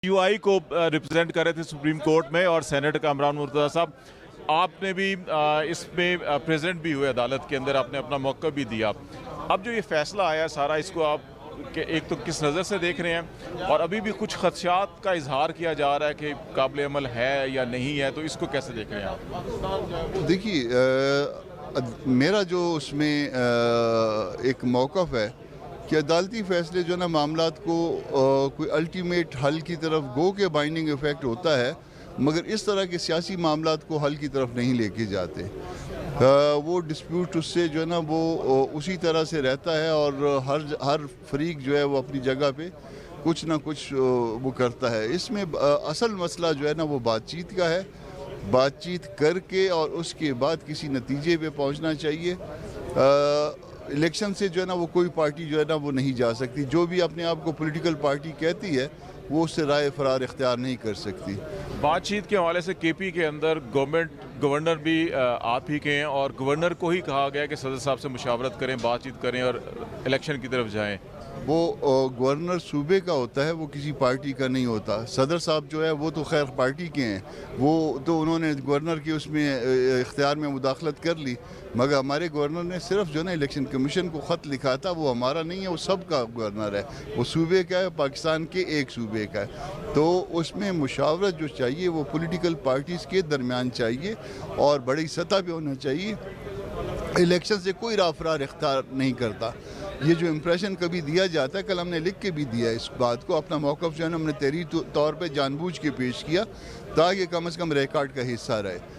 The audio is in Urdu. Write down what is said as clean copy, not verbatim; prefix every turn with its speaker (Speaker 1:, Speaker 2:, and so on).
Speaker 1: یو آئی کو ریپرزینٹ کر رہے تھے سپریم کورٹ میں اور سینیٹ کا عمران مرتضیٰ صاحب، آپ نے بھی اس میں پریزنٹ بھی ہوئے عدالت کے اندر، آپ نے اپنا موقع بھی دیا۔ اب جو یہ فیصلہ آیا سارا، اس کو آپ ایک تو کس نظر سے دیکھ رہے ہیں، اور ابھی بھی کچھ خدشات کا اظہار کیا جا رہا ہے کہ قابل عمل ہے یا نہیں ہے، تو اس کو کیسے دیکھ رہے ہیں آپ؟
Speaker 2: دیکھیے، میرا جو اس میں ایک موقف ہے کہ عدالتی فیصلے جو نا معاملات کو کوئی الٹیمیٹ حل کی طرف گو کے بائنڈنگ ایفیکٹ ہوتا ہے، مگر اس طرح کے سیاسی معاملات کو حل کی طرف نہیں لے کے جاتے۔ وہ ڈسپیوٹ اس سے جو ہے نا وہ اسی طرح سے رہتا ہے، اور ہر فریق جو ہے وہ اپنی جگہ پہ کچھ نہ کچھ وہ کرتا ہے۔ اس میں اصل مسئلہ جو ہے نا وہ بات چیت کا ہے، بات چیت کر کے اور اس کے بعد کسی نتیجے پہ پہنچنا چاہیے۔ الیکشن سے جو ہے نا وہ کوئی پارٹی جو ہے نا وہ نہیں جا سکتی، جو بھی اپنے آپ کو پولیٹیکل پارٹی کہتی ہے وہ اس سے رائے فرار اختیار نہیں کر سکتی۔
Speaker 1: بات چیت کے حوالے سے کے پی کے اندر گورنر بھی آپ ہی کے ہیں، اور گورنر کو ہی کہا گیا کہ صدر صاحب سے مشاورت کریں، بات چیت کریں اور الیکشن کی طرف جائیں۔
Speaker 2: وہ گورنر صوبے کا ہوتا ہے، وہ کسی پارٹی کا نہیں ہوتا۔ صدر صاحب جو ہے وہ تو خیر پارٹی کے ہیں، وہ تو انہوں نے گورنر کی اس میں اختیار میں مداخلت کر لی، مگر ہمارے گورنر نے صرف جو نا الیکشن کمیشن کو خط لکھا تھا، وہ ہمارا نہیں ہے، وہ سب کا گورنر ہے، وہ صوبے کا ہے، پاکستان کے ایک صوبے کا ہے۔ تو اس میں مشاورت جو چاہیے وہ پولیٹیکل پارٹیز کے درمیان چاہیے اور بڑی سطح پہ ہونا چاہیے۔ الیکشن سے کوئی راہ فرار اختیار نہیں کرتا۔ یہ جو امپریشن کبھی دیا جاتا ہے، کل ہم نے لکھ کے بھی دیا اس بات کو، اپنا موقف جو ہے نا ہم نے تحریری طور پہ جان بوجھ کے پیش کیا تاکہ کم از کم ریکارڈ کا حصہ رہے۔